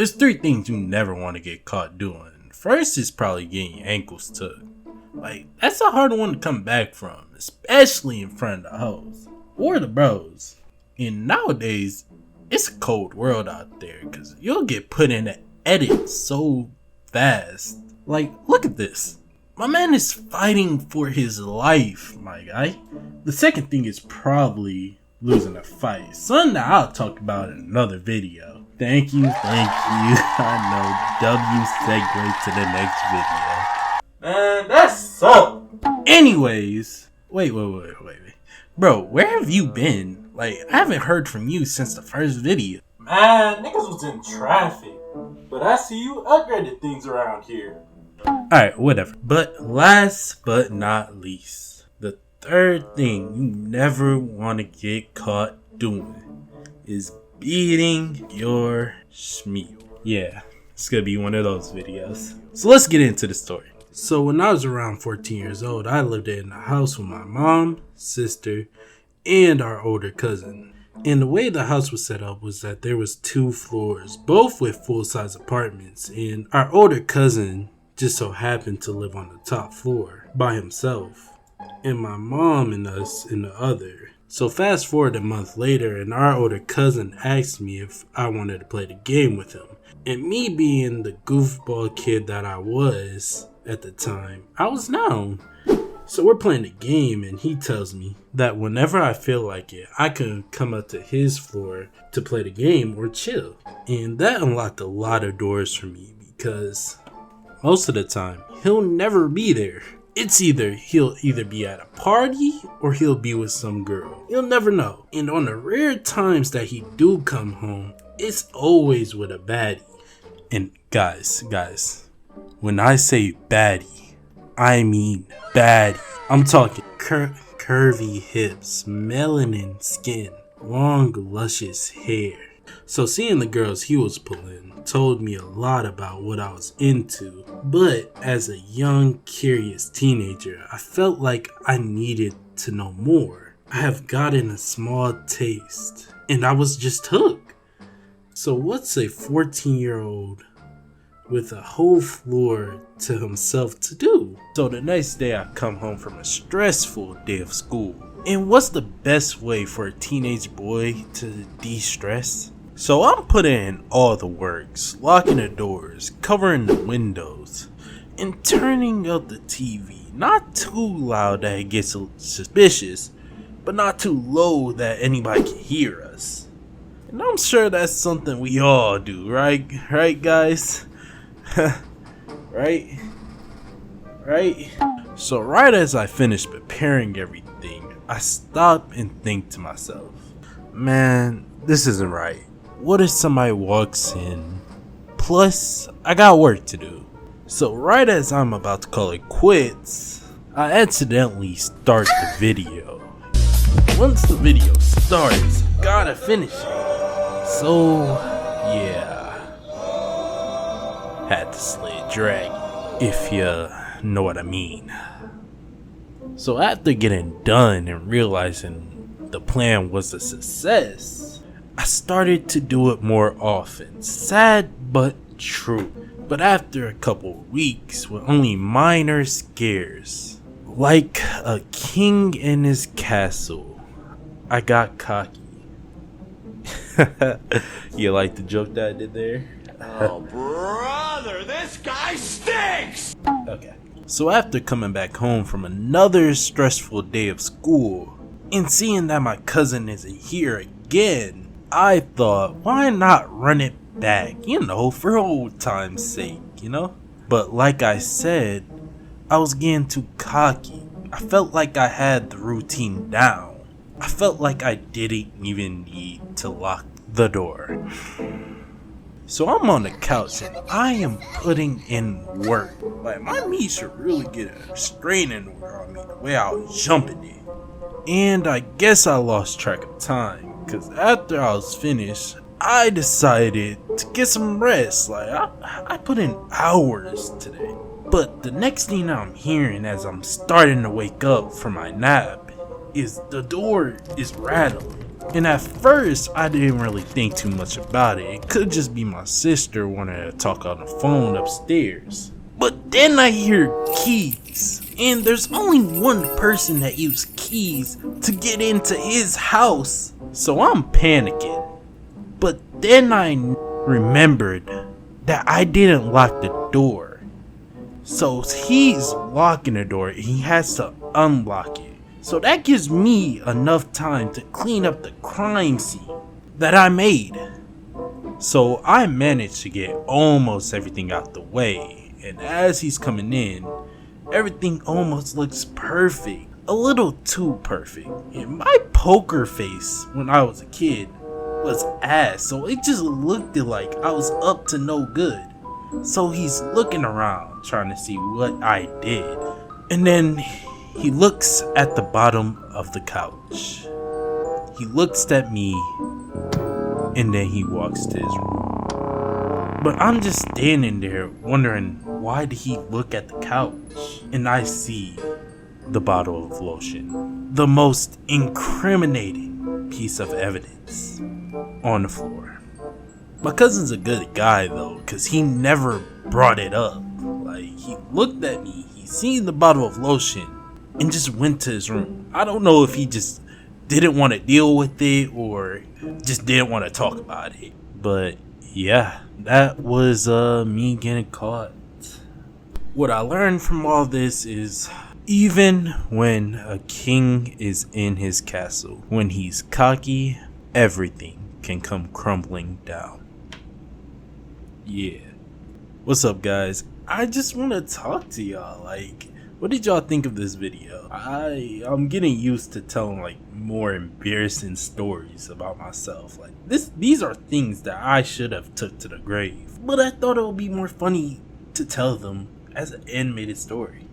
There's 3 things you never want to get caught doing. First is probably getting your ankles took. Like, that's a hard one to come back from, especially in front of the hoes or the bros. And nowadays, it's a cold world out there because you'll get put in an edit so fast. Like, look at this. My man is fighting for his life, my guy. The second thing is probably losing a fight. Something that I'll talk about in another video. Thank you. I know. W segue to the next video. Man, that's so. Anyways, wait. Bro, where have you been? Like, I haven't heard from you since the first video. Man, niggas was in traffic. But I see you upgraded things around here. Alright, whatever. But last but not least, the third thing you never want to get caught doing is beating your schmeal. Yeah, it's gonna be one of those videos. So let's get into the story. So when I was around 14 years old, I lived in a house with my mom, sister, and our older cousin. And the way the house was set up was that there was 2 floors, both with full-size apartments, and our older cousin just so happened to live on the top floor by himself, and my mom and us in the other. So fast forward a month later, and our older cousin asked me if I wanted to play the game with him. And me being the goofball kid that I was at the time, I was down. So we're playing the game, and he tells me that whenever I feel like it, I can come up to his floor to play the game or chill. And that unlocked a lot of doors for me because most of the time, he'll never be there. He'll either be at a party or he'll be with some girl. You'll never know. And on the rare times that he do come home, it's always with a baddie. And guys, when I say baddie, I mean baddie. I'm talking curvy hips, melanin skin, long luscious hair. So seeing the girls he was pulling told me a lot about what I was into, but as a young, curious teenager, I felt like I needed to know more. I have gotten a small taste, and I was just hooked. So what's a 14-year-old with a whole floor to himself to do? So the next day I come home from a stressful day of school. And what's the best way for a teenage boy to de-stress? So I'm putting in all the works, locking the doors, covering the windows, and turning up the TV. Not too loud that it gets suspicious, but not too low that anybody can hear us. And I'm sure that's something we all do, right? Right, guys? Right? So right as I finished preparing everything, I stop and think to myself, man, this isn't right. What if somebody walks in? Plus, I got work to do. So right as I'm about to call it quits, I accidentally start the video. Once the video starts, gotta finish it. So, yeah. Had to slay a dragon, if you know what I mean. So after getting done and realizing the plan was a success, I started to do it more often. Sad but true. But after a couple weeks with only minor scares, like a king in his castle, I got cocky. You like the joke that I did there? Oh brother, this guy stinks! Okay. So after coming back home from another stressful day of school, and seeing that my cousin isn't here again, I thought, why not run it back, for old time's sake, But like I said, I was getting too cocky. I felt like I had the routine down. I felt like I didn't even need to lock the door. So I'm on the couch and I am putting in work. Like, my meat should really get a restraining order on me the way I was jumping it. And I guess I lost track of time. Because after I was finished, I decided to get some rest. Like, I put in hours today. But the next thing I'm hearing as I'm starting to wake up from my nap is the door is rattling. And at first, I didn't really think too much about it. It could just be my sister wanting to talk on the phone upstairs. But then I hear keys, and there's only one person that used keys to get into his house. So I'm panicking. But then I remembered that I didn't lock the door. So he's locking the door and he has to unlock it. So that gives me enough time to clean up the crime scene that I made. So I managed to get almost everything out the way, and as he's coming in, everything almost looks perfect. A little too perfect. And my poker face when I was a kid was ass, so it just looked like I was up to no good. So he's looking around trying to see what I did. And then he looks at the bottom of the couch. He looks at me, and then he walks to his room. But I'm just standing there wondering, why did he look at the couch? And I see the bottle of lotion. The most incriminating piece of evidence on the floor. My cousin's a good guy though, cause he never brought it up. Like, he looked at me, he seen the bottle of lotion, and just went to his room. I don't know if he just didn't want to deal with it or just didn't want to talk about it. But yeah, that was me getting caught. What I learned from all this is, even when a king is in his castle, when he's cocky, everything can come crumbling down. Yeah. What's up, guys? I just want to talk to y'all. Like, what did y'all think of this video? I'm getting used to telling like more embarrassing stories about myself. Like these are things that I should have took to the grave, but I thought it would be more funny to tell them as an animated story.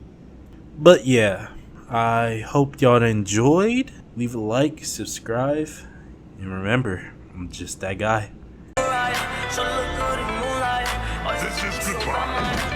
But yeah, I hope y'all enjoyed. Leave a like, subscribe, and remember, I'm just that guy. This is goodbye.